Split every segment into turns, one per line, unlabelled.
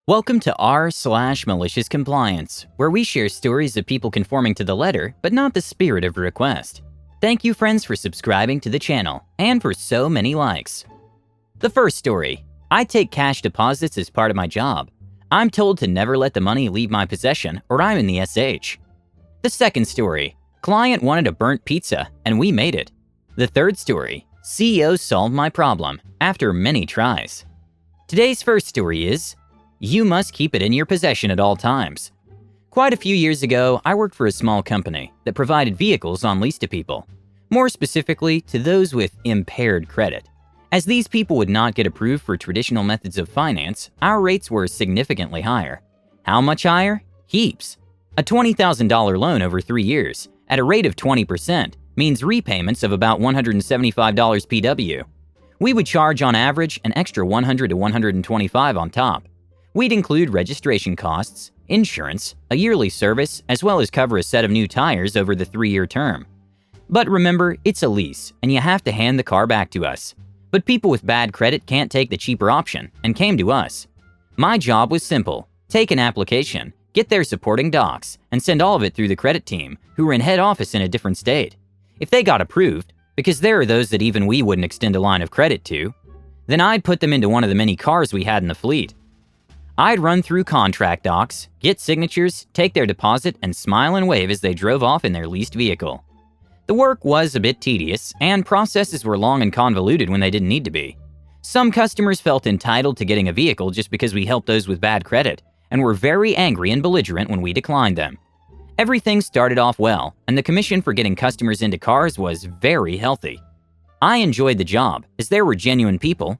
Welcome to r/MaliciousCompliance, where we share stories of people conforming to the letter, but not the spirit of request. Thank you, friends, for subscribing to the channel, and for so many likes. The first story. I take cash deposits as part of my job. I'm told to never let the money leave my possession, or I'm in the SH. The second story. Client wanted a burnt pizza, and we made it. The third story. CEO solved my problem, after many tries. Today's first story is, you must keep it in your possession at all times. Quite a few years ago, I worked for a small company that provided vehicles on lease to people, more specifically to those with impaired credit. As these people would not get approved for traditional methods of finance, our rates were significantly higher. How much higher? Heaps. A $20,000 loan over 3 years, at a rate of 20%, means repayments of about $175 PW. We would charge on average an extra $100 to $125 on top. We'd include registration costs, insurance, a yearly service, as well as cover a set of new tires over the 3-year term. But remember, it's a lease, and you have to hand the car back to us. But people with bad credit can't take the cheaper option, and came to us. My job was simple. Take an application, get their supporting docs, and send all of it through the credit team, who were in head office in a different state. If they got approved, because there are those that even we wouldn't extend a line of credit to, then I'd put them into one of the many cars we had in the fleet. I'd run through contract docs, get signatures, take their deposit, and smile and wave as they drove off in their leased vehicle. The work was a bit tedious, and processes were long and convoluted when they didn't need to be. Some customers felt entitled to getting a vehicle just because we helped those with bad credit, and were very angry and belligerent when we declined them. Everything started off well, and the commission for getting customers into cars was very healthy. I enjoyed the job, as there were genuine people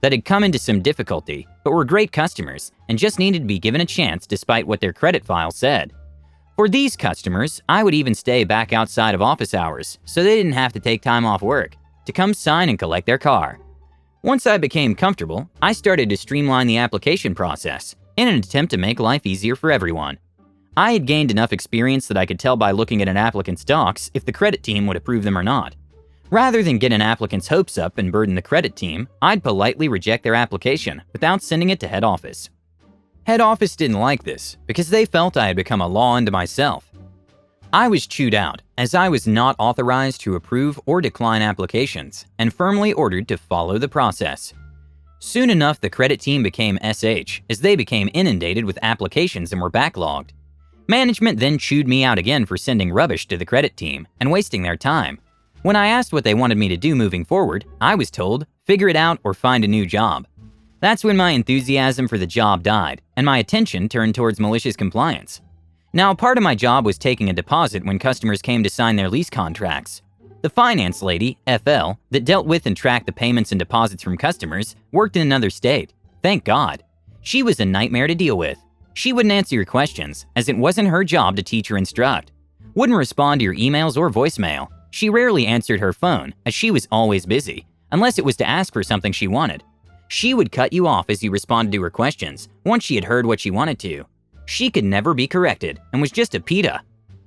that had come into some difficulty, but were great customers and just needed to be given a chance despite what their credit file said. For these customers, I would even stay back outside of office hours so they didn't have to take time off work to come sign and collect their car. Once I became comfortable, I started to streamline the application process in an attempt to make life easier for everyone. I had gained enough experience that I could tell by looking at an applicant's docs if the credit team would approve them or not. Rather than get an applicant's hopes up and burden the credit team, I'd politely reject their application without sending it to head office. Head office didn't like this because they felt I had become a law unto myself. I was chewed out as I was not authorized to approve or decline applications and firmly ordered to follow the process. Soon enough, the credit team became SH as they became inundated with applications and were backlogged. Management then chewed me out again for sending rubbish to the credit team and wasting their time. When I asked what they wanted me to do moving forward, I was told, figure it out or find a new job. That's when my enthusiasm for the job died, and my attention turned towards malicious compliance. Now, part of my job was taking a deposit when customers came to sign their lease contracts. The finance lady, FL, that dealt with and tracked the payments and deposits from customers, worked in another state. Thank God. She was a nightmare to deal with. She wouldn't answer your questions, as it wasn't her job to teach or instruct. Wouldn't respond to your emails or voicemail. She rarely answered her phone, as she was always busy, unless it was to ask for something she wanted. She would cut you off as you responded to her questions, once she had heard what she wanted to. She could never be corrected, and was just a PITA.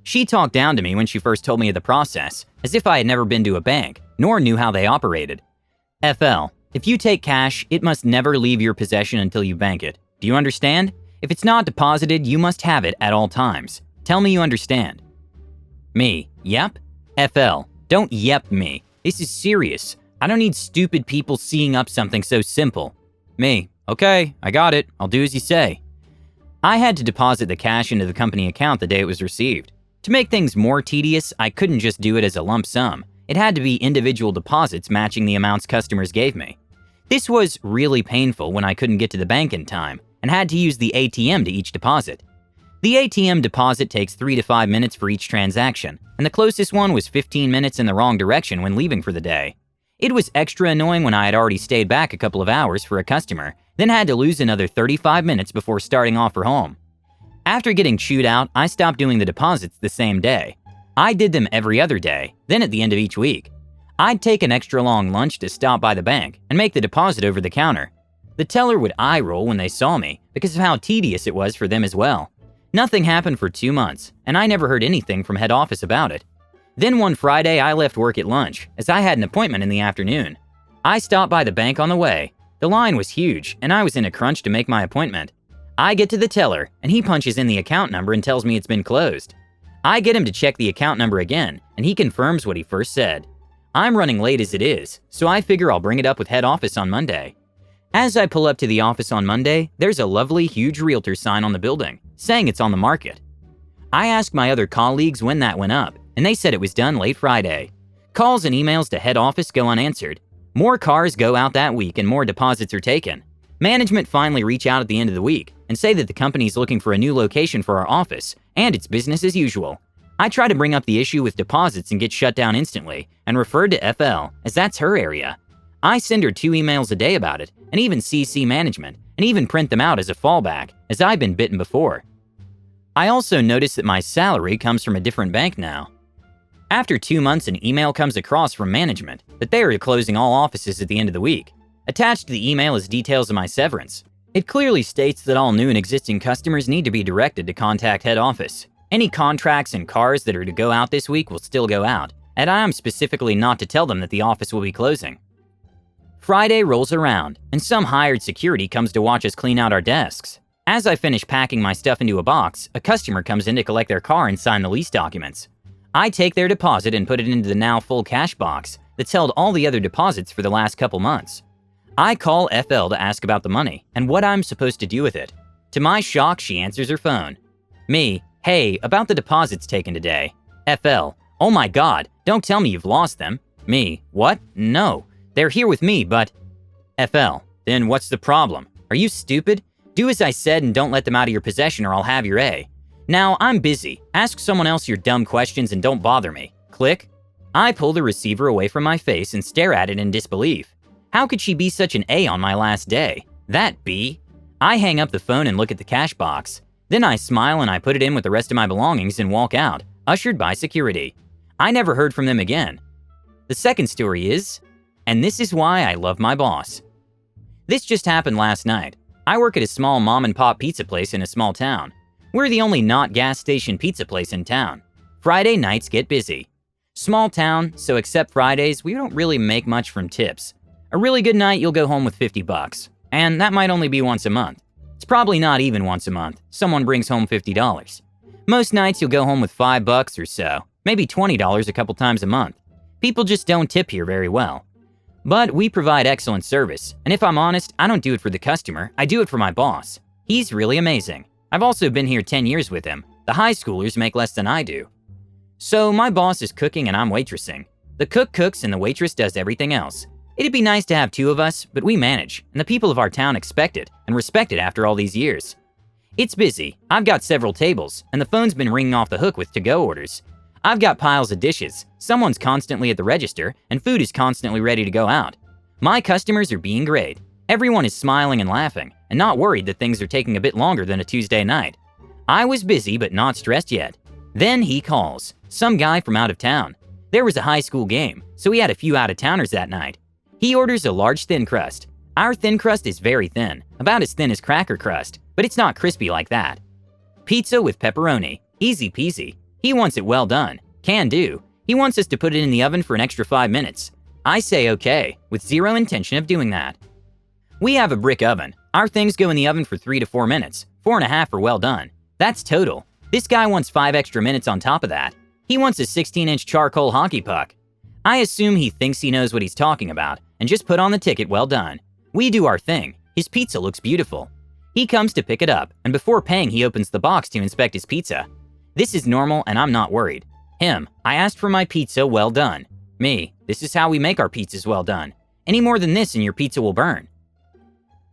She talked down to me when she first told me of the process, as if I had never been to a bank, nor knew how they operated. FL, if you take cash, it must never leave your possession until you bank it. Do you understand? If it's not deposited, you must have it at all times. Tell me you understand. Me, yep? FL, don't yep me. This is serious. I don't need stupid people seeing up something so simple. Me, okay, I got it. I'll do as you say. I had to deposit the cash into the company account the day it was received. To make things more tedious, I couldn't just do it as a lump sum. It had to be individual deposits matching the amounts customers gave me. This was really painful when I couldn't get to the bank in time and had to use the ATM to each deposit. The ATM deposit takes 3 to 5 minutes for each transaction, and the closest one was 15 minutes in the wrong direction when leaving for the day. It was extra annoying when I had already stayed back a couple of hours for a customer, then had to lose another 35 minutes before starting off for home. After getting chewed out, I stopped doing the deposits the same day. I did them every other day, then at the end of each week. I'd take an extra long lunch to stop by the bank and make the deposit over the counter. The teller would eye roll when they saw me because of how tedious it was for them as well. Nothing happened for 2 months, and I never heard anything from head office about it. Then one Friday, I left work at lunch, as I had an appointment in the afternoon. I stopped by the bank on the way. The line was huge, and I was in a crunch to make my appointment. I get to the teller, and he punches in the account number and tells me it's been closed. I get him to check the account number again, and he confirms what he first said. I'm running late as it is, so I figure I'll bring it up with head office on Monday. As I pull up to the office on Monday, there's a lovely, huge realtor sign on the building, saying it's on the market. I asked my other colleagues when that went up, and they said it was done late Friday. Calls and emails to head office go unanswered. More cars go out that week and more deposits are taken. Management finally reach out at the end of the week and say that the company's looking for a new location for our office, and it's business as usual. I try to bring up the issue with deposits and get shut down instantly, and referred to FL, as that's her area. I send her 2 emails a day about it, and even CC management, and even print them out as a fallback, as I've been bitten before. I also notice that my salary comes from a different bank now. After 2 months, an email comes across from management that they are closing all offices at the end of the week. Attached to the email is details of my severance. It clearly states that all new and existing customers need to be directed to contact head office. Any contracts and cars that are to go out this week will still go out, and I am specifically not to tell them that the office will be closing. Friday rolls around, and some hired security comes to watch us clean out our desks. As I finish packing my stuff into a box, a customer comes in to collect their car and sign the lease documents. I take their deposit and put it into the now full cash box that's held all the other deposits for the last couple months. I call FL to ask about the money and what I'm supposed to do with it. To my shock, she answers her phone. Me, hey, about the deposits taken today. FL, oh my god, don't tell me you've lost them. Me, what? No, they're here with me, but... FL, then what's the problem? Are you stupid? Do as I said and don't let them out of your possession or I'll have your A. Now, I'm busy. Ask someone else your dumb questions and don't bother me. Click. I pull the receiver away from my face and stare at it in disbelief. How could she be such an A on my last day? That B? I hang up the phone and look at the cash box. Then I smile and I put it in with the rest of my belongings and walk out, ushered by security. I never heard from them again. The second story is, and this is why I love my boss. This just happened last night. I work at a small mom-and-pop pizza place in a small town. We're the only not gas station pizza place in town. Friday nights get busy. Small town, so except Fridays, we don't really make much from tips. A really good night, you'll go home with $50, and that might only be once a month. It's probably not even once a month. Someone brings home $50. Most nights you'll go home with $5 or so, maybe $20 a couple times a month. People just don't tip here very well. But we provide excellent service, and if I'm honest, I don't do it for the customer, I do it for my boss. He's really amazing. I've also been here 10 years with him. The high schoolers make less than I do. So my boss is cooking and I'm waitressing. The cook cooks and the waitress does everything else. It'd be nice to have 2 of us, but we manage, and the people of our town expect it and respect it after all these years. It's busy. I've got several tables, and the phone's been ringing off the hook with to-go orders. I've got piles of dishes, someone's constantly at the register, and food is constantly ready to go out. My customers are being great. Everyone is smiling and laughing, and not worried that things are taking a bit longer than a Tuesday night. I was busy but not stressed yet. Then he calls, some guy from out of town. There was a high school game, so we had a few out-of-towners that night. He orders a large thin crust. Our thin crust is very thin, about as thin as cracker crust, but it's not crispy like that. Pizza with pepperoni, easy peasy. He wants it well done, can do. He wants us to put it in the oven for an extra 5 minutes. I say okay, with zero intention of doing that. We have a brick oven. Our things go in the oven for 3 to 4 minutes, 4.5 are well done. That's total. This guy wants 5 extra minutes on top of that. He wants a 16-inch charcoal hockey puck. I assume he thinks he knows what he's talking about, and just put on the ticket well done. We do our thing. His pizza looks beautiful. He comes to pick it up, and before paying he opens the box to inspect his pizza. This is normal and I'm not worried. Him, I asked for my pizza well done. Me, this is how we make our pizzas well done. Any more than this and your pizza will burn.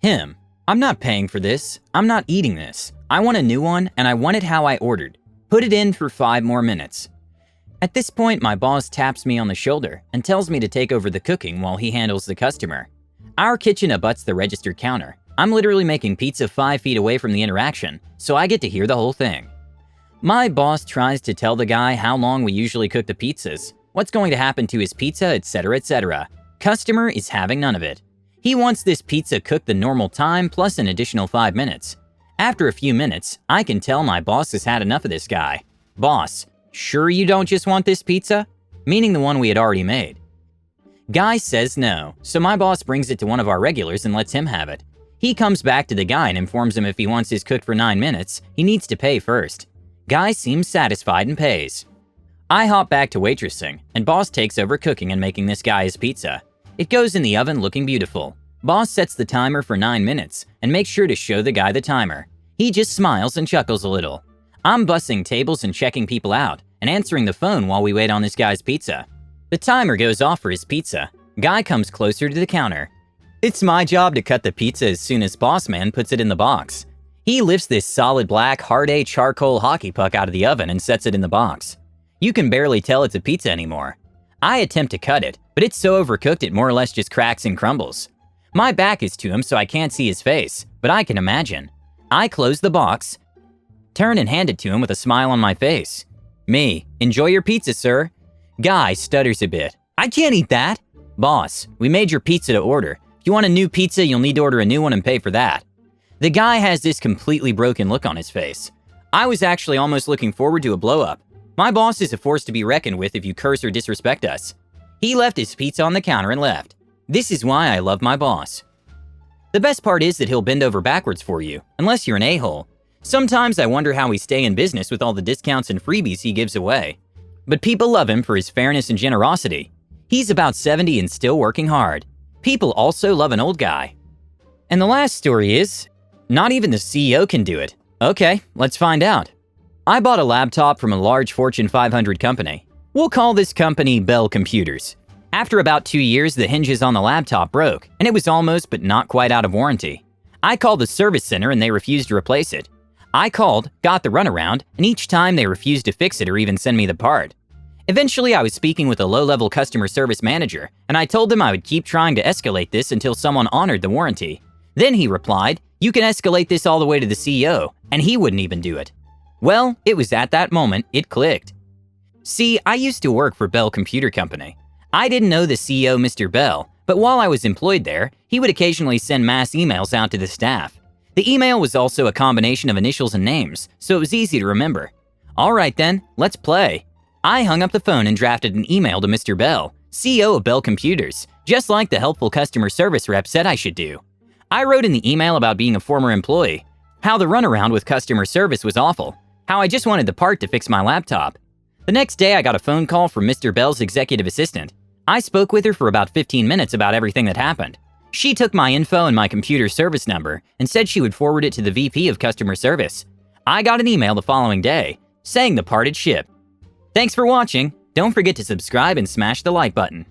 Him, I'm not paying for this. I'm not eating this. I want a new one and I want it how I ordered. Put it in for 5 more minutes. At this point, my boss taps me on the shoulder and tells me to take over the cooking while he handles the customer. Our kitchen abuts the register counter. I'm literally making pizza 5 feet away from the interaction, so I get to hear the whole thing. My boss tries to tell the guy how long we usually cook the pizzas, what's going to happen to his pizza, etc., etc. Customer is having none of it. He wants this pizza cooked the normal time plus an additional 5 minutes. After a few minutes, I can tell my boss has had enough of this guy. Boss, sure you don't just want this pizza? Meaning the one we had already made. Guy says no, so my boss brings it to one of our regulars and lets him have it. He comes back to the guy and informs him if he wants his cooked for 9 minutes, he needs to pay first. Guy seems satisfied and pays. I hop back to waitressing, and boss takes over cooking and making this guy his pizza. It goes in the oven looking beautiful. Boss sets the timer for 9 minutes and makes sure to show the guy the timer. He just smiles and chuckles a little. I'm bussing tables and checking people out and answering the phone while we wait on this guy's pizza. The timer goes off for his pizza. Guy comes closer to the counter. It's my job to cut the pizza as soon as boss man puts it in the box. He lifts this solid black hard-A charcoal hockey puck out of the oven and sets it in the box. You can barely tell it's a pizza anymore. I attempt to cut it, but it's so overcooked it more or less just cracks and crumbles. My back is to him so I can't see his face, but I can imagine. I close the box, turn and hand it to him with a smile on my face. Me, enjoy your pizza, sir. Guy stutters a bit. I can't eat that. Boss, we made your pizza to order. If you want a new pizza, you'll need to order a new one and pay for that. The guy has this completely broken look on his face. I was actually almost looking forward to a blow-up. My boss is a force to be reckoned with if you curse or disrespect us. He left his pizza on the counter and left. This is why I love my boss. The best part is that he'll bend over backwards for you, unless you're an a-hole. Sometimes I wonder how we stay in business with all the discounts and freebies he gives away. But people love him for his fairness and generosity. He's about 70 and still working hard. People also love an old guy. And the last story is, not even the CEO can do it. Okay, let's find out. I bought a laptop from a large Fortune 500 company. We'll call this company Bell Computers. After about 2 years, the hinges on the laptop broke, and it was almost but not quite out of warranty. I called the service center and they refused to replace it. I called, got the runaround, and each time they refused to fix it or even send me the part. Eventually, I was speaking with a low-level customer service manager, and I told him I would keep trying to escalate this until someone honored the warranty. Then he replied, "You can escalate this all the way to the CEO," and he wouldn't even do it. Well, it was at that moment it clicked. See, I used to work for Bell Computer Company. I didn't know the CEO, Mr. Bell, but while I was employed there, he would occasionally send mass emails out to the staff. The email was also a combination of initials and names, so it was easy to remember. All right then, let's play. I hung up the phone and drafted an email to Mr. Bell, CEO of Bell Computers, just like the helpful customer service rep said I should do. I wrote in the email about being a former employee, how the runaround with customer service was awful, how I just wanted the part to fix my laptop. The next day I got a phone call from Mr. Bell's executive assistant. I spoke with her for about 15 minutes about everything that happened. She took my info and my computer service number and said she would forward it to the VP of customer service. I got an email the following day saying the part had shipped. Thanks for watching. Don't forget to subscribe and smash the like button.